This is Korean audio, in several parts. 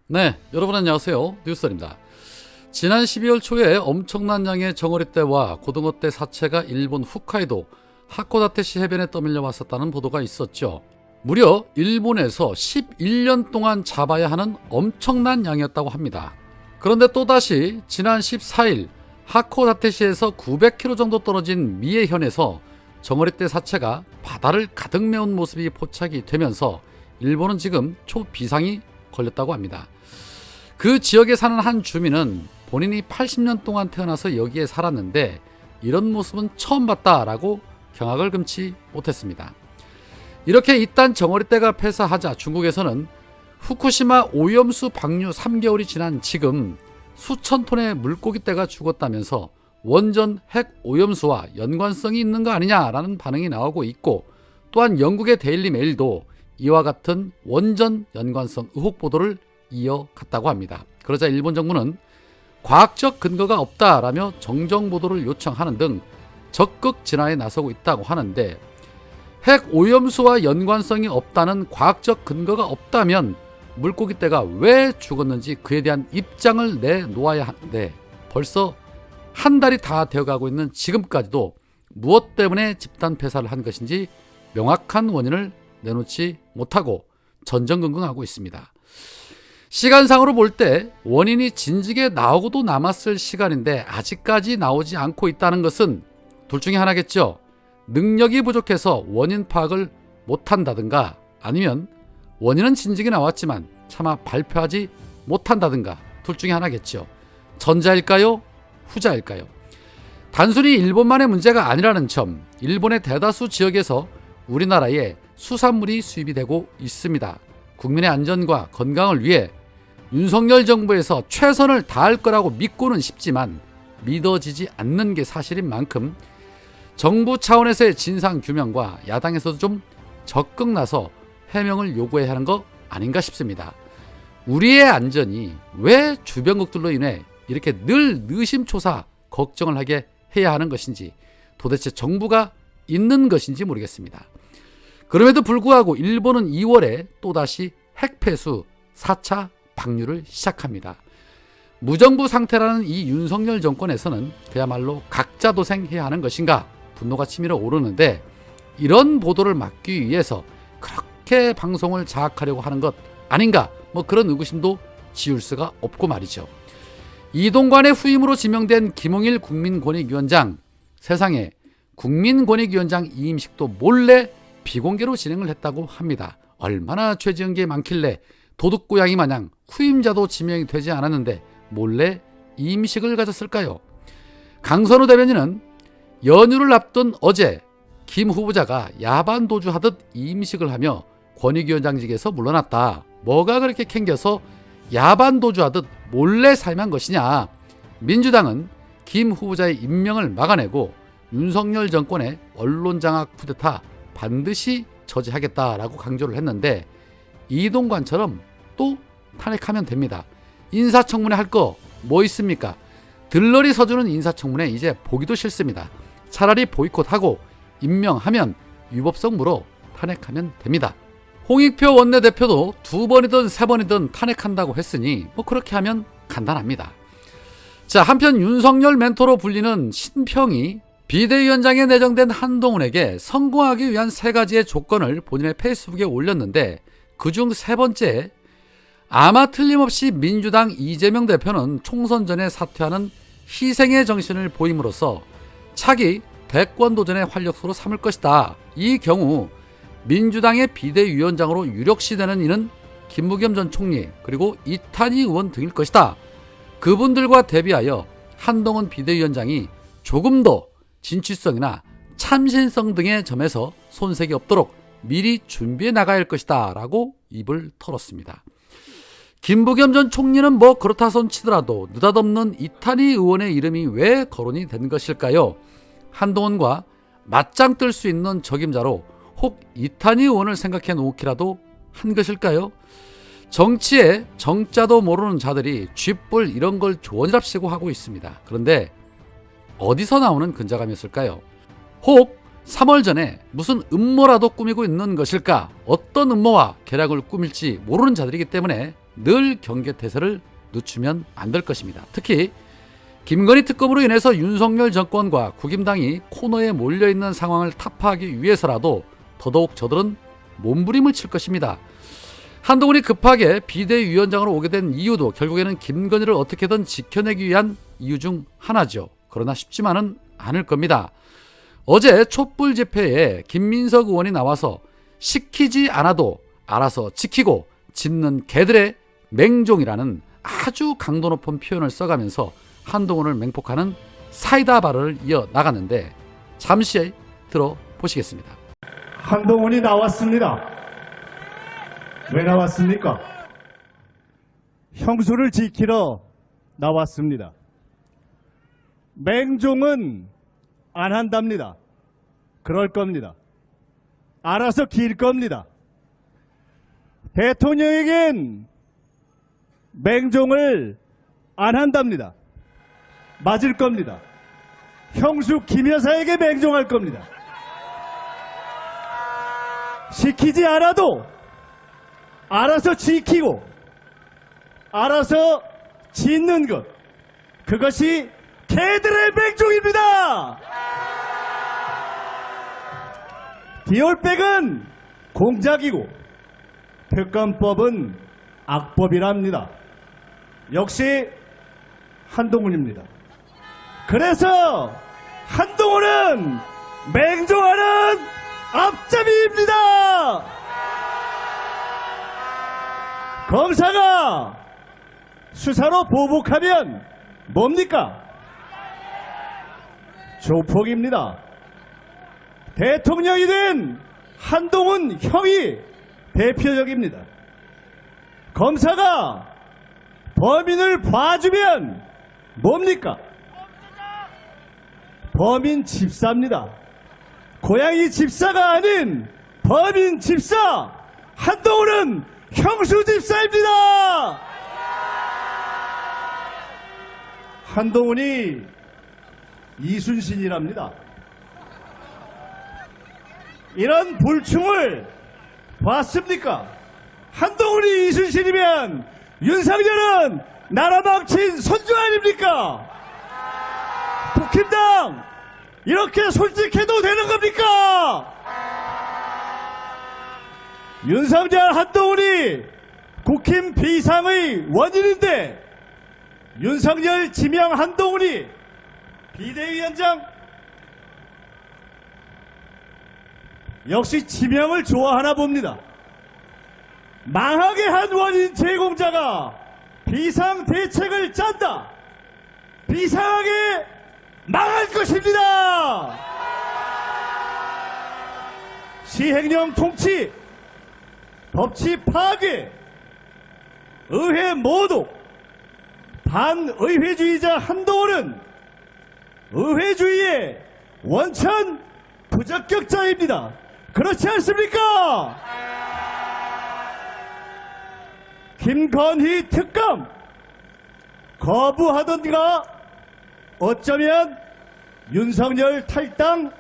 네, 여러분 안녕하세요. 뉴스입니다. 지난 12월 초에 엄청난 양의 정어리떼와 고등어떼 사체가 일본 홋카이도 하코다테시 해변에 떠밀려 왔었다는 보도가 있었죠. 무려 일본에서 11년 동안 잡아야 하는 엄청난 양이었다고 합니다. 그런데 또다시 지난 14일 하코다테시에서 900km 정도 떨어진 미에현에서 정어리떼 사체가 바다를 가득 메운 모습이 포착이 되면서 일본은 지금 초비상이 걸렸다고 합니다. 그 지역에 사는 한 주민은 본인이 80년 동안 태어나서 여기에 살았는데 이런 모습은 처음 봤다라고 경악을 금치 못했습니다. 이렇게 이딴 정어리떼가 폐사하자 중국에서는 후쿠시마 오염수 방류 3개월이 지난 지금 수천 톤의 물고기떼가 죽었다면서 원전 핵 오염수와 연관성이 있는 거 아니냐라는 반응이 나오고 있고, 또한 영국의 데일리 메일도 이와 같은 원전 연관성 의혹 보도를 이어갔다고 합니다. 그러자 일본 정부는 과학적 근거가 없다라며 정정 보도를 요청하는 등 적극 진화에 나서고 있다고 하는데, 핵 오염수와 연관성이 없다는 과학적 근거가 없다면 물고기떼가 왜 죽었는지 그에 대한 입장을 내놓아야 하는데, 벌써 한 달이 다 되어가고 있는 지금까지도 무엇 때문에 집단 폐사를 한 것인지 명확한 원인을 내놓지 못하고 전전긍긍하고 있습니다. 시간상으로 볼 때 원인이 진즉에 나오고도 남았을 시간인데 아직까지 나오지 않고 있다는 것은 둘 중에 하나겠죠. 능력이 부족해서 원인 파악을 못한다든가, 아니면 원인은 진즉에 나왔지만 차마 발표하지 못한다든가, 둘 중에 하나겠죠. 전자일까요? 후자일까요? 단순히 일본만의 문제가 아니라는 점, 일본의 대다수 지역에서 우리나라에 수산물이 수입이 되고 있습니다. 국민의 안전과 건강을 위해 윤석열 정부에서 최선을 다할 거라고 믿고는 싶지만 믿어지지 않는 게 사실인 만큼 정부 차원에서의 진상규명과 야당에서도 좀 적극 나서 해명을 요구해야 하는 거 아닌가 싶습니다. 우리의 안전이 왜 주변국들로 인해 이렇게 늘 의심초사 걱정을 하게 해야 하는 것인지, 도대체 정부가 있는 것인지 모르겠습니다. 그럼에도 불구하고 일본은 2월에 또다시 핵폐수 4차 방류를 시작합니다. 무정부 상태라는 이 윤석열 정권에서는 그야말로 각자 도생해야 하는 것인가 분노가 치밀어 오르는데, 이런 보도를 막기 위해서 그렇게 방송을 장악하려고 하는 것 아닌가, 그런 의구심도 지울 수가 없고 말이죠. 이동관의 후임으로 지명된 김홍일 국민권익위원장, 세상에 국민권익위원장 이임식도 몰래 비공개로 진행을 했다고 합니다. 얼마나 죄 지은 게 많길래 도둑고양이 마냥 후임자도 지명이 되지 않았는데 몰래 이임식을 가졌을까요? 강선우 대변인은 연휴를 앞둔 어제 김 후보자가 야반 도주하듯 이임식을 하며 권익위원장직에서 물러났다. 뭐가 그렇게 캥겨서 야반 도주하듯 몰래 사임한 것이냐. 민주당은 김 후보자의 임명을 막아내고 윤석열 정권의 언론장악 쿠데타 반드시 저지하겠다라고 강조를 했는데, 이동관처럼 또 탄핵하면 됩니다. 인사청문회 할 거 뭐 있습니까? 들러리 서주는 인사청문회 이제 보기도 싫습니다. 차라리 보이콧하고 임명하면 위법성 물어 탄핵하면 됩니다. 홍익표 원내대표도 2번이든 3번이든 탄핵한다고 했으니 그렇게 하면 간단합니다. 자, 한편 윤석열 멘토로 불리는 신평이 비대위원장에 내정된 한동훈에게 성공하기 위한 3가지의 조건을 본인의 페이스북에 올렸는데, 그중 3번째, 아마 틀림없이 민주당 이재명 대표는 총선 전에 사퇴하는 희생의 정신을 보임으로써 차기 대권 도전의 활력소로 삼을 것이다. 이 경우 민주당의 비대위원장으로 유력시되는 이는 김부겸 전 총리 그리고 이탄희 의원 등일 것이다. 그분들과 대비하여 한동훈 비대위원장이 조금 더 진취성이나 참신성 등의 점에서 손색이 없도록 미리 준비해 나가야 할 것이다 라고 입을 털었습니다. 김부겸 전 총리는 그렇다 손 치더라도 느닷없는 이탄희 의원의 이름이 왜 거론이 된 것일까요? 한동훈과 맞짱 뜰 수 있는 적임자로 혹 이탄희 의원을 생각해 놓기라도 한 것일까요? 정치에 정자도 모르는 자들이 쥐뿔 이런 걸 조언이랍시고 하고 있습니다. 그런데 어디서 나오는 근자감이었을까요? 혹 3월 전에 무슨 음모라도 꾸미고 있는 것일까? 어떤 음모와 계략을 꾸밀지 모르는 자들이기 때문에 늘 경계태세를 늦추면 안 될 것입니다. 특히 김건희 특검으로 인해서 윤석열 정권과 국임당이 코너에 몰려있는 상황을 타파하기 위해서라도 더더욱 저들은 몸부림을 칠 것입니다. 한동훈이 급하게 비대위원장으로 오게 된 이유도 결국에는 김건희를 어떻게든 지켜내기 위한 이유 중 하나죠. 그러나 쉽지만은 않을 겁니다. 어제 촛불 집회에 김민석 의원이 나와서 시키지 않아도 알아서 지키고 짖는 개들의 맹종이라는 아주 강도 높은 표현을 써가면서 한동훈을 맹폭하는 사이다 발언을 이어나갔는데 잠시 들어보시겠습니다. 한동훈이 나왔습니다. 왜 나왔습니까? 형수를 지키러 나왔습니다. 맹종은 안 한답니다. 그럴 겁니다. 알아서 길 겁니다. 대통령에겐 맹종을 안 한답니다. 맞을 겁니다. 형수 김 여사에게 맹종할 겁니다. 시키지 않아도 알아서 지키고 알아서 짖는 것, 그것이 개들의 맹종입니다. 디올백은 공작이고 특검법은 악법이랍니다. 역시 한동훈입니다. 그래서 한동훈은 맹종하는 앞잡이입니다. 검사가 수사로 보복하면 뭡니까? 조폭입니다. 대통령이 된 한동훈 형이 대표적입니다. 검사가 범인을 봐주면 뭡니까? 범인 집사입니다. 고양이 집사가 아닌 범인 집사! 한동훈은 형수 집사입니다! 한동훈이 이순신이랍니다. 이런 불충을 봤습니까? 한동훈이 이순신이면 윤석열은 나라 망친 손주 아닙니까? 국힘당 이렇게 솔직해도 되는 겁니까? 윤석열 한동훈이 국힘 비상의 원인인데 윤석열 지명 한동훈이 비대위원장 역시 지명을 좋아하나 봅니다. 망하게 한 원인 제공자가 비상대책을 짠다. 비상하게 망할 것입니다. 시행령 통치, 법치 파괴, 의회 모독, 반의회주의자 한동훈은 의회주의의 원천 부적격자입니다. 그렇지 않습니까? 김건희 특검 거부하던가 어쩌면 윤석열 탈당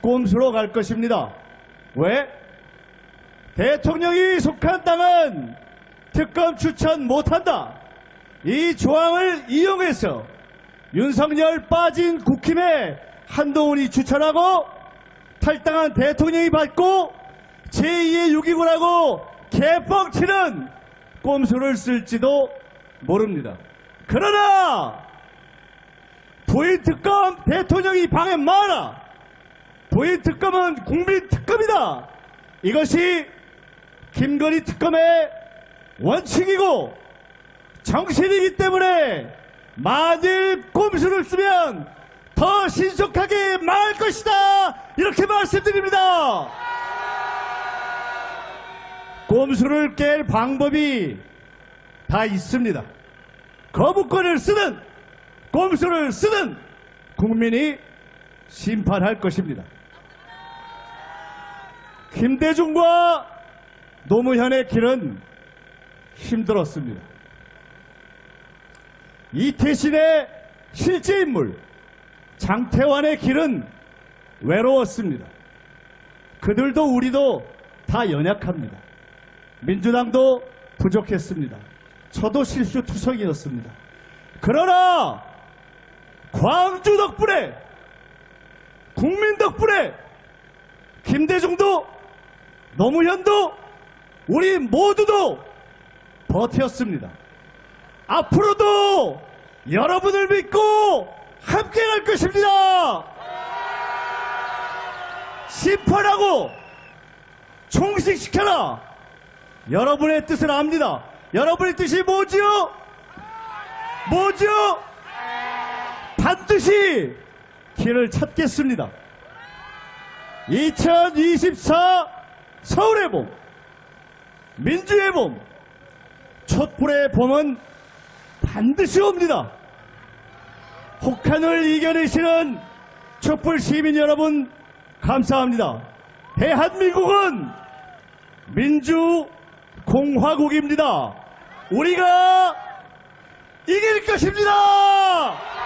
꼼수로 갈 것입니다. 왜? 대통령이 속한 당은 특검 추천 못한다. 이 조항을 이용해서 윤석열 빠진 국힘에 한동훈이 추천하고 탈당한 대통령이 받고 제2의 6.29라고 개뻥치는 꼼수를 쓸지도 모릅니다. 그러나 부인 특검 대통령이 방해 마라. 부인 특검은 국민 특검이다. 이것이 김건희 특검의 원칙이고 정신이기 때문에 만일 꼼수를 쓰면 더 신속하게 망할 것이다. 이렇게 말씀드립니다. 꼼수를 깰 방법이 다 있습니다. 거부권을 쓰든 꼼수를 쓰든 국민이 심판할 것입니다. 김대중과 노무현의 길은 힘들었습니다. 이태신의 실제 인물 장태환의 길은 외로웠습니다. 그들도 우리도 다 연약합니다. 민주당도 부족했습니다. 저도 실수투성이었습니다. 그러나 광주 덕분에, 국민 덕분에 김대중도 노무현도 우리 모두도 버텼습니다. 앞으로도 여러분을 믿고 함께 갈 것입니다. 심판하고 종식시켜라. 여러분의 뜻을 압니다. 여러분의 뜻이 뭐지요? 뭐지요? 반드시 길을 찾겠습니다. 2024 서울의 봄, 민주의 봄, 촛불의 봄은 반드시 옵니다. 혹한을 이겨내시는 촛불 시민 여러분 감사합니다. 대한민국은 민주공화국입니다. 우리가 이길 것입니다.